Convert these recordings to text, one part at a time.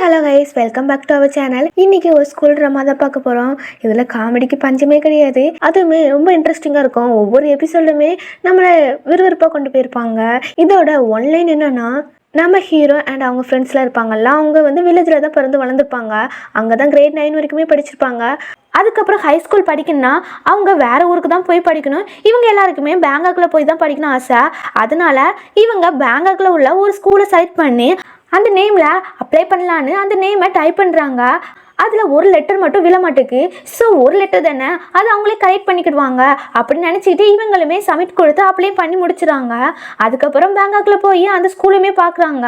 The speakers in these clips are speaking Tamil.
Hello guys, welcome back to our channel. இன்னைக்கு ஒரு ஸ்கூல் ட்ராமா தான் பார்க்க போகிறோம். இதில் காமெடிக்கு பஞ்சமே கிடையாது. அதுவுமே ரொம்ப இன்ட்ரெஸ்டிங்காக இருக்கும். ஒவ்வொரு எபிசோடுமே நம்மளை விறுவிறுப்பாக கொண்டு போயிருப்பாங்க. இதோட ஒன்லைன் என்னன்னா, நம்ம ஹீரோ அண்ட் அவங்க ஃப்ரெண்ட்ஸ்லாம் இருப்பாங்கல்ல, அவங்க வில்லேஜில் தான் பிறந்து வளர்ந்துருப்பாங்க. அங்கே தான் கிரேட் 9 வரைக்குமே படிச்சிருப்பாங்க. அதுக்கப்புறம் ஹை ஸ்கூல் படிக்கணும்னா அவங்க வேறு ஊருக்கு தான் போய் படிக்கணும். இவங்க எல்லாருக்குமே பேங்காக்கில் போய் தான் படிக்கணும் ஆசை. அதனால இவங்க பேங்காக்கில் உள்ள ஒரு ஸ்கூலை செலக்ட் பண்ணி அந்த நேமில் அப்ளை பண்ணலான்னு அந்த நேமை டைப் பண்ணுறாங்க. அதில் ஒரு லெட்டர் மட்டும் விழ மாட்டேக்கு. ஸோ ஒரு லெட்டர் தானே, அது அவங்களே கரெக்ட் பண்ணிக்கிடுவாங்க அப்படின்னு நினச்சிட்டு இவங்களுமே சப்மிட் கொடுத்து அப்ளை பண்ணி முடிச்சுறாங்க. அதுக்கப்புறம் பேங்காக்கில் போய் அந்த ஸ்கூலுமே பார்க்குறாங்க.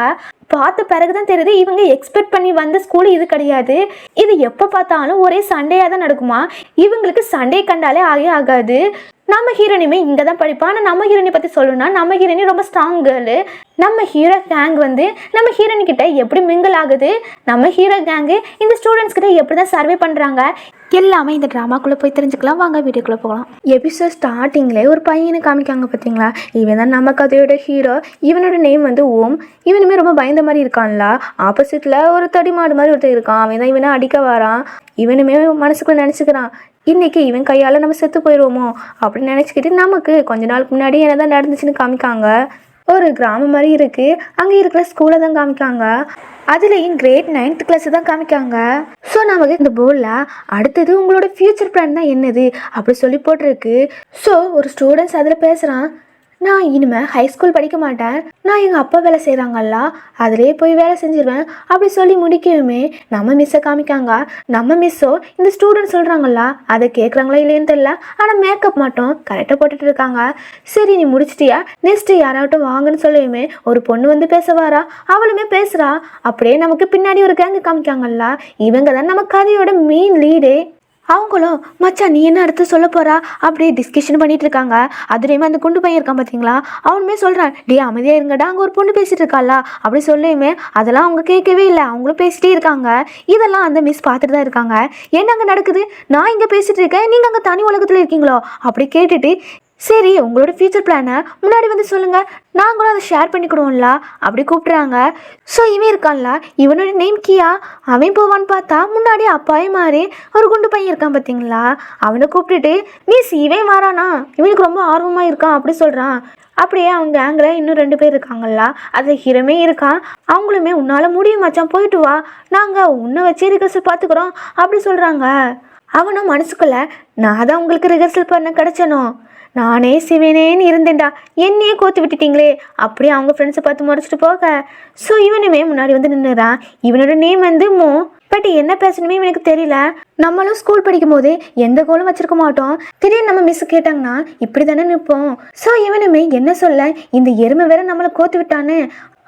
பார்த்த பிறகு தான் தெரியுது இவங்க எக்ஸ்பெக்ட் பண்ணி வந்த ஸ்கூல் இது கிடையாது. இது எப்போ பார்த்தாலும் ஒரே சண்டையாக தான் நடக்குமா. இவங்களுக்கு சண்டே கண்டாலே ஆகாது. நம்ம ஹீரோனியுமே இங்கே தான் படிப்பான். ஆனால் நம்ம ஹீரோனி பற்றி சொல்லணும்னா, நம்ம ஹீரோனி ரொம்ப ஸ்ட்ராங் கேர்ளு. நம்ம ஹீரோ கேங் நம்ம ஹீரோனி கிட்ட எப்படி மிங்கிள் ஆகுது, நம்ம ஹீரோ கேங்கு இந்த ஸ்டூடெண்ட்ஸ் கிட்ட எப்படி தான் சர்வே பண்ணுறாங்க, எல்லாமே இந்த ட்ராமாக்குள்ளே போய் தெரிஞ்சுக்கலாம். வாங்க வீடியோக்குள்ளே போகலாம். எபிசோட் ஸ்டார்டிங்லேயே ஒரு பையனை காமிக்காங்க பார்த்தீங்களா. இவன் தான் நம்ம கதையோட ஹீரோ. இவனோட நேம் ஓம். இவனுமே ரொம்ப பயந்த மாதிரி இருக்கான்ல. ஆப்போசிட்டில் ஒரு தடிமாடு மாதிரி ஒருத்தர் இருக்கான். அவன் தான் இவனை அடிக்க வரான். இவனுமே மனசுக்குள்ளே நினச்சிக்கிறான், இன்றைக்கி இவன் கையால் நம்ம செத்து போயிடுவோமோ அப்படின்னு நினச்சிக்கிட்டு நமக்கு கொஞ்ச நாளுக்கு முன்னாடி என்ன தான் நடந்துச்சுன்னு காமிக்காங்க. ஒரு கிராமம் மாதிரி இருக்குது. அங்கே இருக்கிற ஸ்கூலை தான் காமிக்காங்க. அதுலேயும் கிரேட் 9th கிளாஸ் தான் காமிக்காங்க. ஸோ நமக்கு இந்த போர்டில் அடுத்தது உங்களோட ஃப்யூச்சர் பிளான் தான் என்னது அப்படி சொல்லி போட்டிருக்கு. ஸோ ஒரு ஸ்டூடெண்ட்ஸ் அதில் பேசுகிறான், நான் இனிமேல் ஹை ஸ்கூல் படிக்க மாட்டேன். நான் எங்கள் அப்பா வேலை செய்கிறாங்கல்ல, அதிலே போய் வேலை செஞ்சிருவேன் அப்படி சொல்லி முடிக்கவுமே நம்ம மிஸ்ஸை காமிக்காங்க. நம்ம மிஸ்ஸோ இந்த ஸ்டூடெண்ட் சொல்கிறாங்கல்ல அதை கேட்குறாங்களா இல்லைன்னு தெரியல, ஆனால் மேக்கப் மட்டும் கரெக்டாக போட்டுட்டு இருக்காங்க. சரி நீ முடிச்சிட்டியா, நெக்ஸ்ட்டு யாராவட்டும் வாங்கன்னு சொல்லுமே ஒரு பொண்ணு பேச வாரா. அவளுமே பேசுகிறா. அப்படியே நமக்கு பின்னாடி ஒரு கேங்கு காமிக்காங்கல்ல. இவங்க தான் நம்ம கதையோட மெயின் லீடே. அவங்களும் மச்சான் நீ என்ன அடுத்து சொல்ல போகிறா அப்படியே டிஸ்கஷன் பண்ணிட்டு இருக்காங்க. அதுலேயுமே அந்த குண்டு பையன் இருக்கான் பார்த்தீங்களா, அவனுமே சொல்கிறான், டே அமைதியாக இருங்கடா, அங்கே ஒரு பொண்ணு பேசிகிட்டு இருக்காளா அப்படி சொல்லியுமே அதெல்லாம் அவங்க கேட்கவே இல்லை. அவங்களும் பேசிகிட்டே இருக்காங்க. இதெல்லாம் அந்த மிஸ் பார்த்துட்டு தான் இருக்காங்க. என்ன அங்கே நடக்குது, நான் இங்கே பேசிகிட்டு இருக்கேன், நீங்கள் அங்கே தனி உலகத்தில் இருக்கீங்களோ அப்படி கேட்டுட்டு, சரி உங்களோட ஃப்யூச்சர் பிளானை முன்னாடி சொல்லுங்கள், நாங்களும் அதை ஷேர் பண்ணிக்கிடுவோம்ல அப்படி கூப்பிட்றாங்க. ஸோ இவன் இருக்கான்ல, இவனோட நேம் கியா. அவன் போவான்னு பார்த்தா முன்னாடி அப்பாவே மாறி ஒரு குண்டு பையன் இருக்கான் பார்த்தீங்களா. அவனை கூப்பிட்டுட்டு மிஸ் இவன் மாறானா, இவனுக்கு ரொம்ப ஆர்வமாக இருக்கான் அப்படி சொல்கிறான். அப்படியே அவங்க கேங்கில் இன்னும் 2 பேர் இருக்காங்கல்ல, அதில் ஹீரோமே இருக்கான். அவங்களுமே உன்னால் முடியும் மச்சான், போயிட்டு வா, நாங்கள் உன்னை வச்சு ரிகர்சல் பார்த்துக்குறோம் அப்படி சொல்கிறாங்க. அவனும் மனசுக்குள்ள, நான் தான் உங்களுக்கு ரிகர்சல் பண்ண கிடச்சனோ, நானே சிவனேன்னு இருந்தேன்டா, என்னையே கோத்து விட்டுட்டீங்களே அப்படி அவங்க ஃப்ரெண்ட்ஸை பார்த்து முறைச்சிட்டு போக. ஸோ இவனுமே முன்னாடி நின்றுறான். இவனோட நேம் மோ. பட் என்ன பேசணுமே இவனுக்கு தெரியல. நம்மளும் ஸ்கூல் படிக்கும் போது எந்த கோலும் வச்சிருக்க மாட்டோம். திடீர்னு நம்ம மிஸ் கேட்டாங்கன்னா இப்படி தானே நிற்போம். ஸோ இவனுமே என்ன சொல்ல, இந்த எருமை வேற நம்மளை கோத்து விட்டான்னு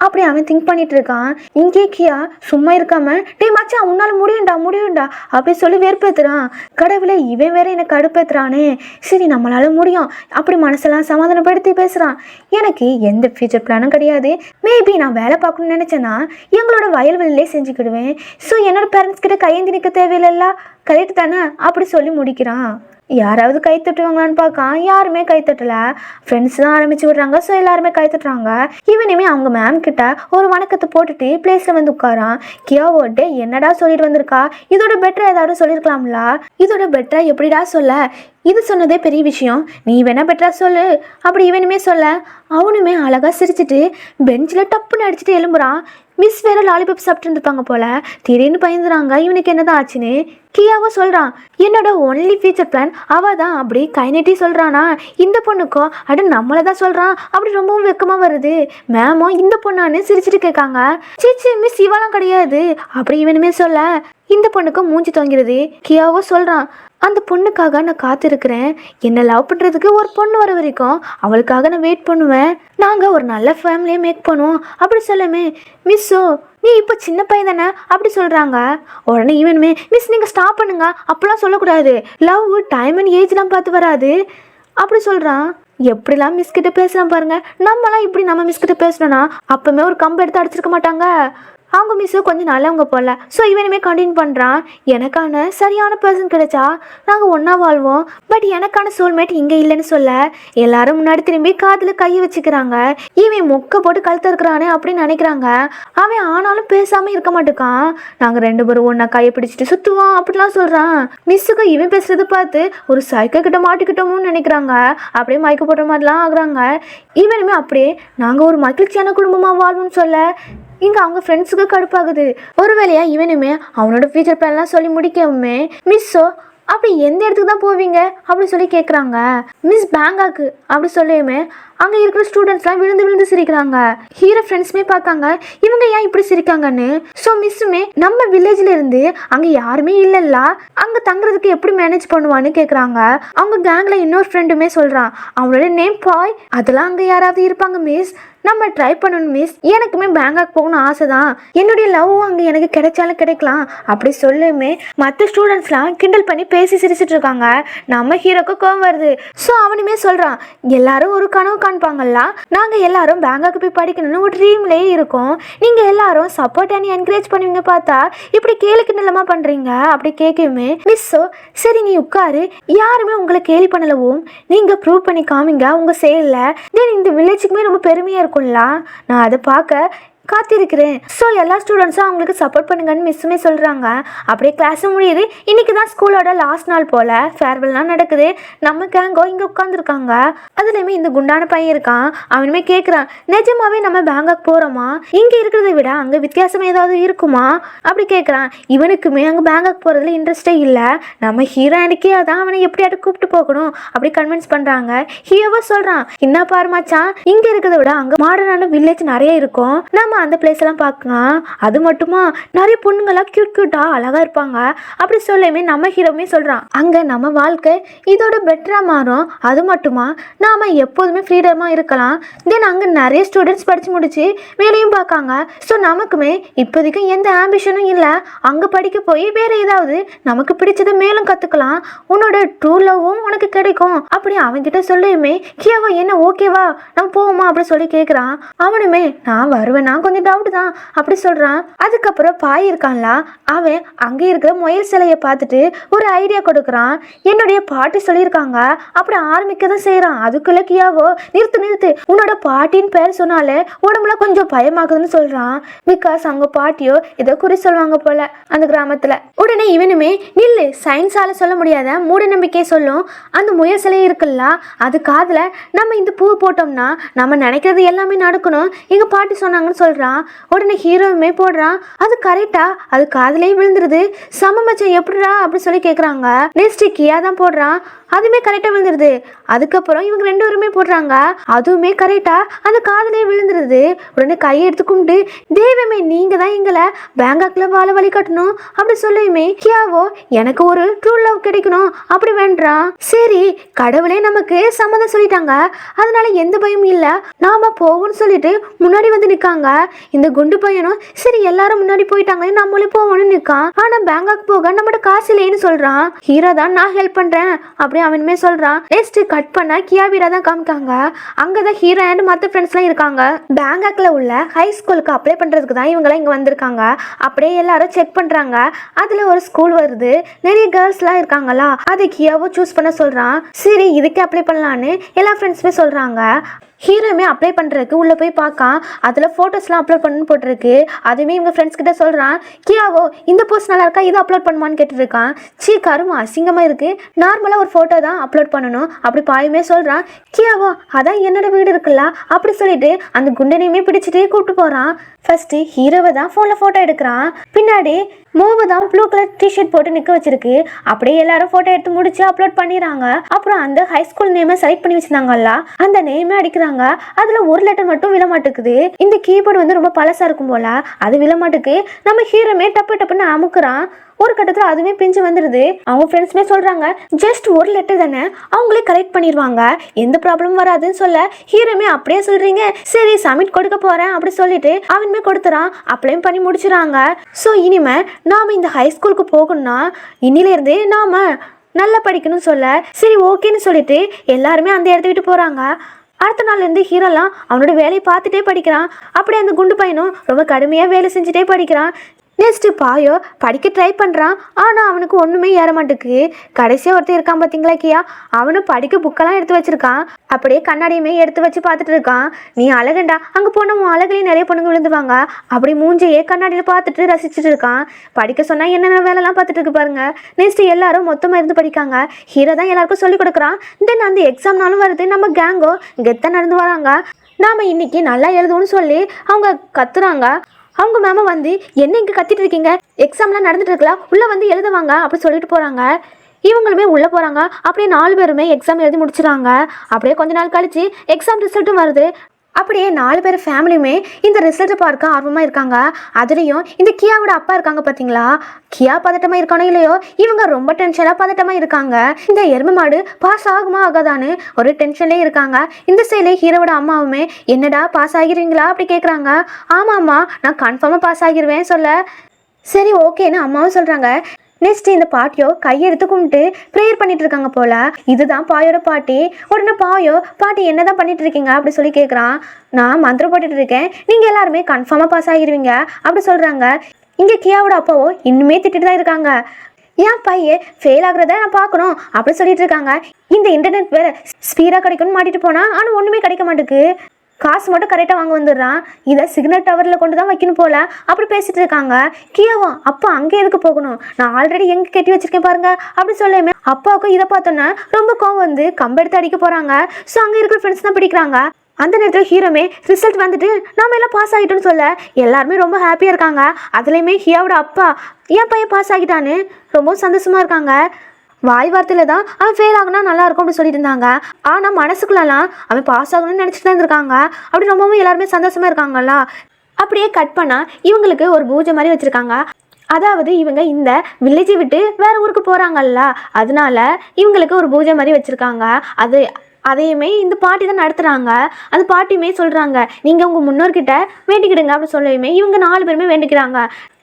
அப்படி அவன் திங்க் பண்ணிட்டு இருக்கான். இங்கே கியா சும்மா இருக்காம, டே மச்சான் உன்னால முடியும்டா அப்படி சொல்லி வெறுப்பேத்துறான். கடவுளை இவன் வேற எனக்கு கடுப்பேத்துறானே, சரி நம்மளால முடியும் அப்படி மனசெல்லாம் சமாதானப்படுத்தி பேசுறான். எனக்கு எந்த ஃபியூச்சர் பிளானும் கிடையாது. மேபி நான் வேலை பார்க்கணும்னு நினைச்சேன்னா எங்களோட வயல்வெளியிலே செஞ்சுக்கிடுவேன். ஸோ என்னோட பேரண்ட்ஸ் கிட்ட கையேந்தி நிற்க தேவையில்லைல்ல, கரெக்ட் தானே அப்படி சொல்லி முடிக்கிறான். யாராவது கை தட்டுவாங்களான்னு பார்க்க யாருமே கை தட்டல. ஃப்ரெண்ட்ஸ் தான் ஆரம்பிச்சு விடுறாங்க. ஸோ எல்லாருமே கை தட்டுறாங்க. இவனுமே அவங்க மேம் கிட்ட ஒரு வணக்கத்தை போட்டுட்டு பிளேஸில் உட்காரான். கியாவோட என்னடா சொல்லிட்டு வந்திருக்கா, இதோட பெட்டரா ஏதாவது சொல்லியிருக்கலாம்ல, இதோட பெட்டரா எப்படிடா சொல்ல, இது சொன்னதே பெரிய விஷயம், நீ வேணா பெட்டரா சொல்லு அப்படி இவனுமே சொல்ல. அவனுமே அழகாக சிரிச்சிட்டு பெஞ்சில் டப்புன்னு அடிச்சுட்டு எழும்புறான். மிஸ் வேற லாலிபாப் சாப்பிட்டு இருந்திருப்பாங்க போல. திடீர்னு பயந்துறாங்க இவனுக்கு என்னதான் ஆச்சுன்னு. கியாவும் சொல்கிறான், என்னோட ஒன்லி ஃபியூச்சர் பிளான் அவ தான் அப்படி கை நீட்டி சொல்கிறானா. இந்த பொண்ணுக்கோ அட நம்மளை தான் சொல்கிறான் அப்படி ரொம்பவும் வெக்கமாக வருது. மேமோ இந்த பொண்ணான்னு சிரிச்சிட்டு கேட்காங்க. சீச்சி மிஸ் இவெல்லாம் கிடையாது அப்படி இவனுமே சொல்ல. இந்த பொண்ணுக்கும் மூஞ்சி தொங்கிறது. கியாவோ சொல்கிறான், அந்த பொண்ணுக்காக நான் காத்திருக்கிறேன். என்னை லவ் பண்ணுறதுக்கு ஒரு பொண்ணு வர வரைக்கும் அவளுக்காக நான் வெயிட் பண்ணுவேன். நாங்கள் ஒரு நல்ல ஃபேமிலியை மேக் பண்ணுவோம் அப்படி சொல்லமே. மிஸ்ஸோ நீ இப்போ சின்ன பையன் தானே அப்படி சொல்கிறாங்க. உடனே இவனுமே, மிஸ் நீங்கள் ஸ்டாப் பண்ணுங்க, அப்போலாம் சொல்லக்கூடாது, லவ் டைம் அண்ட் ஏஜ்லாம் பார்த்து வராது அப்படி சொல்கிறான். எப்படிலாம் மிஸ்கிட்ட பேசுகிறான் பாருங்க. நம்மலாம் இப்படி நம்ம மிஸ்கிட்ட பேசணும்னா அப்போவுமே ஒரு கம்பு எடுத்து அடிச்சிருக்க மாட்டாங்க. அவங்க மிஸ்ஸு கொஞ்சம் நல்லவங்க போல. ஸோ இவனுமே கண்டினியூ பண்ணுறான். எனக்கான சரியான பர்சன் கிடைச்சா நாங்கள் ஒன்றா வாழ்வோம், பட் எனக்கான சோல்மேட் இங்கே இல்லைன்னு சொல்ல எல்லாரும் முன்னாடி திரும்பி காதில் கையை வச்சுக்கிறாங்க. இவன் மொக்க போட்டு கழுத்து இருக்கிறானே அப்படின்னு நினைக்கிறாங்க. அவன் ஆனாலும் பேசாமல் இருக்க மாட்டேக்கான். நாங்கள் 2 பேரும் ஒன்றா கையை பிடிச்சிட்டு சுற்றுவோம் அப்படிலாம் சொல்கிறான். மிஸ்ஸுக்கு இவன் பேசுறதை பார்த்து ஒரு சைக்கோ கிட்ட மாட்டிக்கிட்டோமோன்னு நினைக்கிறாங்க. அப்படியே மயக்க போட்ட மாதிரிலாம் ஆகுறாங்க. இவனுமே அப்படியே நாங்கள் ஒரு மகிழ்ச்சியான குடும்பமாக வாழ்வோம்னு சொல்ல இங்கே அவங்க ஃப்ரெண்ட்ஸுக்கு கடுப்பாகுது. ஒரு வேளையா இவனுமே அவனோட ஃபியூச்சர் பிளான்லாம் சொல்லி முடிக்கவுமே மிஸ்ஸோ அப்படி எந்த இடத்துக்கு தான் போவீங்க அப்படின்னு சொல்லி கேட்குறாங்க. மிஸ் பேங்காக்கு அப்படி சொல்லியுமே அங்கே இருக்கிற ஸ்டூடெண்ட்ஸ்லாம் விழுந்து விழுந்து சிரிக்கிறாங்க. ஹீரோ ஃப்ரெண்ட்ஸுமே பார்த்தாங்க இவங்க ஏன் இப்படி சிரிக்காங்கன்னு. ஸோ மிஸ்ஸுமே நம்ம வில்லேஜில் இருந்து அங்கே யாருமே இல்லைல்ல, அங்கே தங்குறதுக்கு எப்படி மேனேஜ் பண்ணுவான்னு கேட்குறாங்க. அவங்க கேங்கில் இன்னொரு ஃப்ரெண்டுமே சொல்கிறான் அவனோட நேம் பாய். அதெல்லாம் அங்கே யாராவது இருப்பாங்க மிஸ், நம்ம ட்ரை பண்ணணும் மிஸ். எனக்குமே பேங்காக் போகணும்னு ஆசை தான், என்னுடைய லவ்வும் அங்கே எனக்கு கிடைச்சாலும் கிடைக்கலாம் அப்படி சொல்லுமே மற்ற ஸ்டூடெண்ட்ஸ்லாம் கிண்டல் பண்ணி பேசி சிரிச்சிட்டு இருக்காங்க. நம்ம ஹீரோக்கு கோவம் வருது. ஸோ அவனுமே சொல்கிறான் எல்லாரும் ஒரு கனவு காண்பாங்கல்ல, நாங்கள் எல்லாரும் பேங்காக்கு போய் படிக்கணும்னு ஒரு ட்ரீம்லேயே இருக்கோம், நீங்கள் எல்லாரும் சப்போர்ட் அண்ட் என்கரேஜ் பண்ணுவீங்க, பார்த்தா இப்படி கேளுக்கு நிலமா பண்ணுறீங்க அப்படி கேட்குமே மிஸ்ஸோ சரி நீ உட்காரு, யாருமே உங்களை கேலி பண்ணலவும் நீங்கள் ப்ரூவ் பண்ணி காமிங்க உங்கள் செயலில், தென் இந்த வில்லேஜுக்குமே ரொம்ப பெருமையாக இருக்கும்ல, நான் அதை பார்க்க காத்திருக்கிறேன். ஸோ எல்லா ஸ்டூடெண்ட்ஸும் அவங்களுக்கு சப்போர்ட் பண்ணுங்கன்னு மிஸ்ஸுமே சொல்கிறாங்க. அப்படியே கிளாஸும் முடியுது. இன்றைக்கி தான் ஸ்கூலோட லாஸ்ட் நாள் போல் ஃபேர்வெல்லாம் நடக்குது. நம்ம கேங்கோ இங்கே உட்காந்துருக்காங்க. அதுலேயுமே இந்த குண்டான பையன் இருக்கான். அவனுமே கேட்குறான் நிஜமாவே நம்ம பேங்காக் போகிறோமா, இங்கே இருக்கிறத விட அங்கே வித்தியாசம் ஏதாவது இருக்குமா அப்படி கேட்குறான். இவனுக்குமே அங்கே பேங்காக் போகிறதுல இன்ட்ரெஸ்டே இல்லை. நம்ம ஹீரோயினுக்கே அதான் அவனை எப்படியாட்டு கூப்பிட்டு போகணும் அப்படி கன்வின்ஸ் பண்ணுறாங்க. ஹீரோவா சொல்கிறான் என்ன பாருமாச்சான், இங்கே இருக்கிறத விட அங்கே மாடர்னான வில்லேஜ் நிறைய இருக்கும், நம்ம அந்த பிளேஸ் எல்லாம் பார்க்கலாம். அது மட்டுமா நிறைய பொண்ணுங்களாம் கியூட்டா அழகா இருப்பாங்க அப்படி சொல்லுமே நம்ம ஹீரோமே சொல்றான் அங்க நம்ம வாழ்க்கை இதோட பெட்டரா மாறும். அது மட்டுமா நாம எப்போதுமே ஃப்ரீடமா இருக்கலாம். தென் அங்க நிறைய ஸ்டூடெண்ட்ஸ் படிச்சு முடிச்சு வேலையும் பார்க்காங்க. ஸோ நமக்குமே இப்போதைக்கு எந்த ஆம்பிஷனும் இல்லை, அங்க படிக்க போய் வேற ஏதாவது நமக்கு பிடிச்சதை மேலும் கத்துக்கலாம், உன்னோட ட்ரூ லவ்வும் உனக்கு கிடைக்கும் அப்படி அவன்கிட்ட சொல்லுமே. ஹியாவா என்ன ஓகேவா நம்ம போவோமா அப்படி சொல்லி கேட்குறான். அவனுமே நான் வருவேன்னா கொஞ்சம் டவுட் தான் அப்படி சொல்றான். அதுக்கப்புறம் பாய் இருக்கான்ல, அவன் அங்கே இருக்கிற முயல் சிலையை பார்த்துட்டு ஒரு ஐடியா கொடுக்குறான். என்னுடைய பாட்டி சொல்லியிருக்காங்க அப்படி ஆரம்பிக்க தான் செய்யறான். அதுக்குள்ள கியாவோ நிறுத்து, உன்னோட பாட்டின்னு பேர் சொன்னாலே உடம்புல கொஞ்சம் பயமாகுதுன்னு சொல்றான். பிகாஸ் அவங்க பாட்டியோ ஏதோ குறி சொல்லுவாங்க போல அந்த கிராமத்துல. உடனே இவனுமே நில்லு, சயின்ஸால சொல்ல முடியாத மூட நம்பிக்கை சொல்லும் அந்த முயல் சிலை இருக்குல்ல, அது காதுல நம்ம இந்த பூ போட்டோம்னா நம்ம நினைக்கிறது எல்லாமே நடக்கணும் எங்க பாட்டி சொன்னாங்கன்னு சொல்றான். உடனே ஹீரோவுமே போடுறான் அது கரெக்டா, அது காதலே விழுந்துருது. சம மச்சம் எப்படிடா அப்படி சொல்லி கேட்குறாங்க. நெக்ஸ்ட் கியா தான் போடுறான், அதுவுமே கரெக்டாக விழுந்துருது. அதுக்கப்புறம் இவங்க 2 பேருமே போடுறாங்க, அதுவுமே கரெக்டா அந்த காதலே விழுந்துருது. உடனே கையை எடுத்து கும்பிட்டு தெய்வமே நீங்க தான் எங்களை பேங்காக்ல வாழ வழி கட்டணும் அப்படி சொல்லுமே. கியாவோ எனக்கு ஒரு ட்ரூ லவ் கிடைக்கணும் அப்படி வேண்டான். சரி கடவுளே நமக்கு சம்மதம் சொல்லிட்டாங்க, அதனால எந்த பயமும் இல்லை, நாம போவோம்னு சொல்லிட்டு முன்னாடி வந்து நிற்காங்க. இந்த குண்டு பையனும் சரி எல்லாரும் முன்னாடி போயிட்டாங்க நம்மளே போவோம்னு நிற்கான். ஆனா பேங்காக் போக நம்மகிட்ட காசு இல்லைன்னு சொல்றான். ஹீரோ தான் நான் ஹெல்ப் பண்றேன் அப்படி அவனுமே சொல்றான். நெக்ஸ்ட் கட் பண்ண கியாவிரா தான் காமிக்காங்க. அங்கதான் ஹீரோ அண்ட் மற்ற ஃப்ரெண்ட்ஸ்லாம் இருக்காங்க. பேங்காக்ல உள்ள ஹை ஸ்கூலுக்கு அப்ளை பண்றதுக்கு தான் இவங்களாம் இங்க வந்திருக்காங்க. அப்படியே எல்லாரும் செக் பண்றாங்க. அதுல ஒரு ஸ்கூல் வருது, நிறைய கேர்ள்ஸ்லாம் இருக்காங்களா, அதை கியாவோ சூஸ் பண்ண சொல்றான். சரி இதுக்கு அப்ளை பண்ணலான்னு எல்லா ஃப்ரெண்ட்ஸுமே சொல்றாங்க. ஹீரோமே அப்ளை பண்ணுறதுக்கு உள்ளே போய் பார்க்கான். அதில் ஃபோட்டோஸ்லாம் அப்லோட் பண்ணு போட்டிருக்கு. அதுவுமே இவங்க ஃப்ரெண்ட்ஸ் கிட்ட சொல்கிறான். கியாவோ இந்த போஸ்ட் நல்லா இருக்கா, இதை அப்லோட் பண்ணுமான்னு கேட்டுருக்கான். சீ கருமா அசிங்கமாக இருக்குது, நார்மலாக ஒரு ஃபோட்டோ தான் அப்லோட் பண்ணணும் அப்படி பாயுமே சொல்கிறான். கியாவோ அதான் என்னோட வீடு இருக்குல்ல அப்படி சொல்லிட்டு அந்த குண்டனையுமே பிடிச்சிட்டு கூப்பிட்டு போகிறான். ஃபர்ஸ்ட் ஹீரோவை தான் ஃபோனில் ஃபோட்டோ எடுக்கிறான். பின்னாடி மூவை தான் ப்ளூ கலர் டிஷர்ட் போட்டு நிற்க வச்சிருக்கு. அப்படியே எல்லாரும் ஃபோட்டோ எடுத்து முடிச்சு அப்லோட் பண்ணிடுறாங்க. அப்புறம் அந்த ஹை ஸ்கூல் நேமை செலக்ட் பண்ணி வச்சிருந்தாங்கல்ல, அந்த நேமே அடிக்கிறாங்க. அதுல ஒரு லெட்டர் மட்டும் விழமாட்டுக்குது. இந்த கீபோர்டு வந்து ரொம்ப பழசா இருக்கும் போல, அது விழமாட்டுக்கு. நம்ம ஹீரோமே டப்புன்னு அமுக்குறான். ஒரு கட்டத்தில் அதுவே பிஞ்சு வந்துடுது. அவங்க ஃப்ரெண்ட்ஸுமே சொல்கிறாங்க ஜஸ்ட் ஒரு லெட்டர் தானே, அவங்களே கரெக்ட் பண்ணிடுவாங்க, எந்த ப்ராப்ளமும் வராதுன்னு சொல்ல ஹீரோமே அப்படியே சொல்கிறீங்க, சரி சப்மிட் கொடுக்க போகிறேன் அப்படி சொல்லிட்டு அவனுமே கொடுத்துறான். அப்ளையும் பண்ணி முடிச்சுறாங்க. ஸோ இனிமேல் நாம் இந்த ஹை ஸ்கூலுக்கு போகணும்னா இன்னிலேருந்தே நாம் நல்லா படிக்கணும்னு சொல்ல சரி ஓகேன்னு சொல்லிட்டு எல்லாருமே அந்த இடத்த விட்டு போகிறாங்க. அடுத்த நாள்ல இருந்து ஹீரோலாம் அவனோட வேலையை பார்த்துட்டே படிக்கிறான். அப்படியே அந்த குண்டு பையனும் ரொம்ப கடுமையாக வேலை செஞ்சுட்டே படிக்கிறான். நெக்ஸ்ட்டு பாயோ படிக்க ட்ரை பண்ணுறான். ஆனால் அவனுக்கு ஒன்றுமே ஏற மாட்டேக்கு. கடைசியாக ஒருத்தர் இருக்கான் பார்த்தீங்களா கியா, அவனும் படிக்க புக்கெல்லாம் எடுத்து வச்சிருக்கான். அப்படியே கண்ணாடியுமே எடுத்து வச்சு பார்த்துட்டு இருக்கான். நீ அழகண்டா, அங்கே போன உன் அழகுலையும் நிறைய பொண்ணுங்க விழுந்துவாங்க. அப்படி மூஞ்சையே கண்ணாடியில் பார்த்துட்டு ரசிச்சுட்டு இருக்கான். படிக்க சொன்னால் என்னென்ன வேலைலாம் பார்த்துட்டு இருக்கு பாருங்க. நெக்ஸ்ட்டு எல்லாரும் மொத்தமாக இருந்து படிக்காங்க. ஹீரோ தான் எல்லாருக்கும் சொல்லிக் கொடுக்குறான். தென் அந்த எக்ஸாம்னாலும் வருது. நம்ம கேங்கோ கெத்தாக நடந்து வராங்க. நாம் இன்னைக்கு நல்லா எழுதுவோன்னு சொல்லி அவங்க கத்துறாங்க. அவங்க மேம வந்து என்ன இங்கே கத்திட்டு இருக்கீங்க, எக்ஸாம்லாம் நடந்துட்டு இருக்கலாம், உள்ளே வந்து எழுதுவாங்க அப்படி சொல்லிட்டு போகிறாங்க. இவங்களுமே உள்ளே போகிறாங்க. அப்படியே 4 பேருமே எக்ஸாம் எழுதி முடிச்சுறாங்க. அப்படியே கொஞ்ச நாள் கழிச்சு எக்ஸாம் ரிசல்ட்டும் வருது. அப்படியே 4 பேர் ஃபேமிலியுமே இந்த ரிசல்ட்டை பார்க்க ஆர்வமாக இருக்காங்க. அதுலேயும் இந்த கியாவோட அப்பா இருக்காங்க பார்த்தீங்களா, கியா பதட்டமாக இருக்கானோ இல்லையோ, இவங்க ரொம்ப டென்ஷனாக பதட்டமாக இருக்காங்க. இந்த எருமை மாடு பாஸ் ஆகுமா ஆகாதான்னு ஒரு டென்ஷன்லேயே இருக்காங்க. இந்த சைடில் ஹீரோவோட அம்மாவுமே என்னடா பாஸ் ஆகிருவீங்களா அப்படி கேட்குறாங்க. ஆமாம்மா நான் கன்ஃபார்மாக பாஸ் ஆகிடுவேன் சொல்ல, சரி ஓகேன்னு அம்மாவும் சொல்கிறாங்க. நெக்ஸ்ட் இந்த பாட்டியோ கையெடுத்து கும்பிட்டு ப்ரேயர் பண்ணிட்டு இருக்காங்க போல. இதுதான் பாயோட பாட்டி. உடனே பாயோ பாட்டி என்னதான் பண்ணிட்டு இருக்கீங்க அப்படி சொல்லி கேட்குறான். நான் மந்திரம் போட்டுட்டு இருக்கேன், நீங்கள் எல்லாருமே கன்ஃபார்மாக பாஸ் ஆகிடுவீங்க அப்படி சொல்கிறாங்க. இங்கே கியாவோட அப்பாவோ இன்னுமே திட்டிட்டு தான் இருக்காங்க. ஏன் பையன் ஃபெயில் ஆகுறத நான் பார்க்கணும் அப்படி சொல்லிட்டு இருக்காங்க. இந்த இன்டர்நெட் வேறு ஸ்பீடாக கிடைக்கும்னு மாட்டிட்டு போனால் ஆனால் ஒன்றுமே கிடைக்க மாட்டேக்கு. காசு மட்டும் கரெக்டாக வாங்க வந்துடுறான். இதை சிக்னல் டவரில் கொண்டு தான் வைக்கணும் போல் அப்படி பேசிகிட்டு இருக்காங்க. கியாவோ அப்பா அங்கே எதுக்கு போகணும், நான் ஆல்ரெடி எங்கே கட்டி வச்சிருக்கேன் பாருங்க அப்படி சொல்லுமே. அப்பாவுக்கும் இதை பார்த்தோன்னே ரொம்ப கோவம் வந்து கம்பெடுத்து அடிக்க போகிறாங்க. ஸோ அங்கே இருக்கிற ஃப்ரெண்ட்ஸ் தான் பிடிக்கிறாங்க. அந்த நேரத்தில் ஹீரோமே ரிசல்ட் வந்துட்டு நாம எல்லாம் பாஸ் ஆகிட்டோன்னு சொல்ல எல்லாருமே ரொம்ப ஹாப்பியாக இருக்காங்க. அதுலேயுமே ஹியாவோட அப்பா என் பையன் பாஸ் ஆகிட்டான்னு ரொம்ப சந்தோஷமாக இருக்காங்க. வாய் வார்த்தையில் தான் அவன் ஃபெயில் ஆகுனா நல்லா இருக்கும் அப்படின்னு சொல்லிட்டு இருந்தாங்க. ஆனால் மனசுக்குள்ளலாம் அவன் பாஸ் ஆகணும்னு நினச்சிட்டு தான் இருந்திருக்காங்க. அப்படி ரொம்பவும் எல்லாருமே சந்தோஷமாக இருக்காங்களா. அப்படியே கட் பண்ணால் இவங்களுக்கு ஒரு பூஜை மாதிரி வச்சுருக்காங்க. அதாவது இவங்க இந்த வில்லேஜை விட்டு வேறு ஊருக்கு போகிறாங்கல்ல, அதனால இவங்களுக்கு ஒரு பூஜை மாதிரி வச்சுருக்காங்க. அதையுமே இந்த பாட்டி தான் நடத்துகிறாங்க. அந்த பாட்டியுமே சொல்கிறாங்க, நீங்கள் உங்கள் முன்னோர்கிட்ட வேண்டிக்கிடுங்க அப்படின்னு சொல்லுமே. இவங்க 4 பேருமே வேண்டிக்கிறாங்க.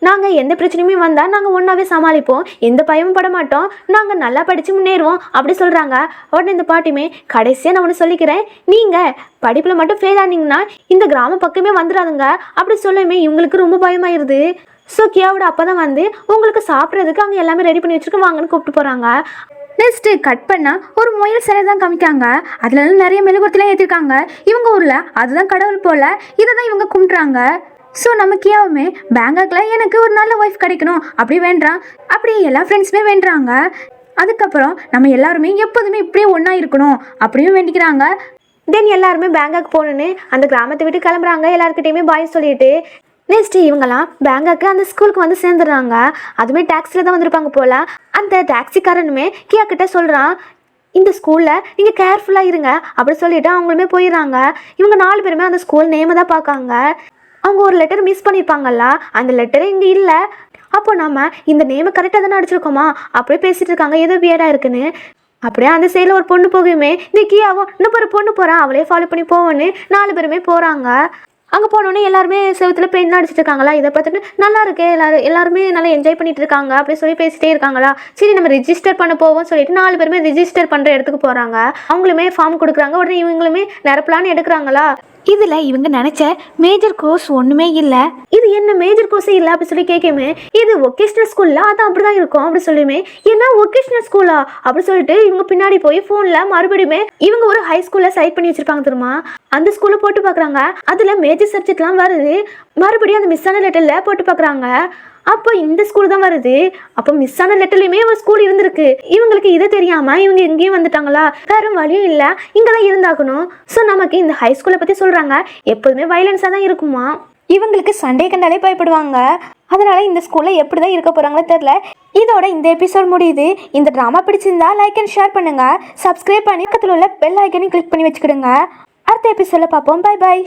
நாங்கள் எந்த பிரச்சனையுமே வந்தால் நாங்கள் ஒன்றாவே சமாளிப்போம், எந்த பயமும் பட மாட்டோம், நாங்கள் நல்லா படித்து முன்னேறுவோம் அப்படி சொல்கிறாங்க. உடனே இந்த பாட்டியுமே கடைசியாக நான் ஒன்று சொல்லிக்கிறேன், நீங்கள் படிப்பில் மட்டும் ஃபெயில் ஆனீங்கன்னா இந்த கிராம பக்கமே வந்துடாதுங்க அப்படி சொல்லுமே. இவங்களுக்கு ரொம்ப பயமாயிருது. ஸோ கியாவோட அப்பா தான் வந்து உங்களுக்கு சாப்பிட்றதுக்கு அங்கே எல்லாமே ரெடி பண்ணி வச்சுருக்க வாங்கன்னு கூப்பிட்டு போகிறாங்க. நெக்ஸ்ட்டு கட் பண்ணால் ஒரு முயல் சிலை தான் காமிக்காங்க. அதில் நிறைய மெழுகுவர்த்திலாம் ஏற்றிருக்காங்க. இவங்க ஊரில் அதுதான் கடவுள் போல், இதை தான் இவங்க கும்பிட்றாங்க. ஸோ நம்ம கியாவுமே பேங்காக்கில் எனக்கு ஒரு நல்ல ஒய்ஃப் கிடைக்கணும் அப்படி வேண்டாம். அப்படியே எல்லா ஃப்ரெண்ட்ஸுமே வேண்டுறாங்க. அதுக்கப்புறம் நம்ம எல்லாருமே எப்போதுமே இப்படியே ஒன்றா இருக்கணும் அப்படியும் வேண்டிக்கிறாங்க. தென் எல்லாருமே பேங்காக் போகணுன்னு அந்த கிராமத்தை விட்டு கிளம்புறாங்க. எல்லாருக்கிட்டையுமே பாய் சொல்லிட்டு. நெக்ஸ்ட்டு இவங்கெல்லாம் பேங்காக்கு அந்த ஸ்கூலுக்கு வந்து சேர்ந்துடுறாங்க. அதுவுமே டாக்ஸியில் தான் வந்திருப்பாங்க போல். அந்த டாக்ஸிக்காரனுமே கியா கிட்ட சொல்கிறான், இந்த ஸ்கூலில் நீங்கள் கேர்ஃபுல்லாக இருங்க அப்படி சொல்லிவிட்டு அவங்களுமே போயிடுறாங்க. இவங்க 4 பேருமே அந்த ஸ்கூல் நேமை தான் பார்க்காங்க. அவங்க ஒரு லெட்டர் மிஸ் பண்ணியிருப்பாங்கல்ல, அந்த லெட்டரே இங்கே இல்லை. அப்போ நம்ம இந்த நேமை கரெக்டாக தானே அடிச்சிருக்கோமா அப்படியே பேசிகிட்டு இருக்காங்க, ஏதோ வியர்டாக இருக்குன்னு. அப்படியே அந்த சைடில் ஒரு பொண்ணு போகுமே. இந்த கியாவும் இன்னும் ஒரு பொண்ணு போகிறான், அவளே ஃபாலோ பண்ணி போவோன்னு 4 பேருமே போகிறாங்க. அங்கே போனோடனே எல்லாருமே செவத்தில் பெயிண்ட் அடிச்சிட்டு இருக்காங்களா. இதை பார்த்துட்டு நல்லா இருக்கே, எல்லாருமே நல்லா என்ஜாய் பண்ணிட்டு இருக்காங்க அப்படி சொல்லி பேசிட்டே இருக்காங்களா. சரி நம்ம ரிஜிஸ்டர் பண்ண போவோம் சொல்லிட்டு 4 பேருமே ரிஜிஸ்டர் பண்ணுற இடத்துக்கு போகிறாங்க. அவங்களுமே ஃபார்ம் கொடுக்குறாங்க. உடனே இவங்களுமே நிரப்பலான்னு எடுக்கிறாங்களா. இதில் இவங்க நினச்ச மேஜர் கோர்ஸ் ஒன்றுமே இல்லை. இது என்ன மேஜர் கோர்ஸே இல்லை அப்படி சொல்லி கேட்குமே. இது ஒகேஷ்னல் ஸ்கூலில் அது அப்படி தான் இருக்கும் அப்படி சொல்லுமே. என்ன ஒகேஷ்னல் ஸ்கூலா அப்படி சொல்லிட்டு இவங்க பின்னாடி போய் ஃபோனில் மறுபடியுமே இவங்க ஒரு ஹை ஸ்கூலில் சைட் பண்ணி வச்சுருப்பாங்க தெரியுமா. அந்த ஸ்கூலில் போட்டு பார்க்குறாங்க. அதில் மேஜர் சப்ஜெக்ட்லாம் வருது. மறுபடியும் அந்த மிஸ் ஆன லெட்டரில் போட்டு பார்க்குறாங்க. அப்போ இந்த ஸ்கூல் தான் வருது. அப்போ மிஸ் ஆன லெட்டர்லையுமே ஒரு ஸ்கூல் இருந்திருக்கு. இவங்களுக்கு இதை தெரியாமல் இவங்க எங்கேயும் வந்துட்டாங்களா. வேற வழியும் இல்லை, இங்கே தான் இருந்தாகணும். ஸோ நமக்கு இந்த ஹை ஸ்கூலை பற்றி சொல்கிறாங்க, எப்போதுமே வைலன்ஸாக தான் இருக்குமா. இவங்களுக்கு சண்டே கண்டாலே பயப்படுவாங்க. அதனால இந்த ஸ்கூலில் எப்படி தான் இருக்க போகிறாங்களோ தெரில. இதோட இந்த எபிசோட் முடியுது. இந்த ட்ராமா பிடிச்சிருந்தா லைக் அண்ட் ஷேர் பண்ணுங்கள். சப்ஸ்கிரைப் பண்ணி பக்கத்தில் உள்ள பெல் ஐக்கனையும் கிளிக் பண்ணி வச்சுக்கிடுங்க. அடுத்த எபிசோடில் பார்ப்போம். Bye bye.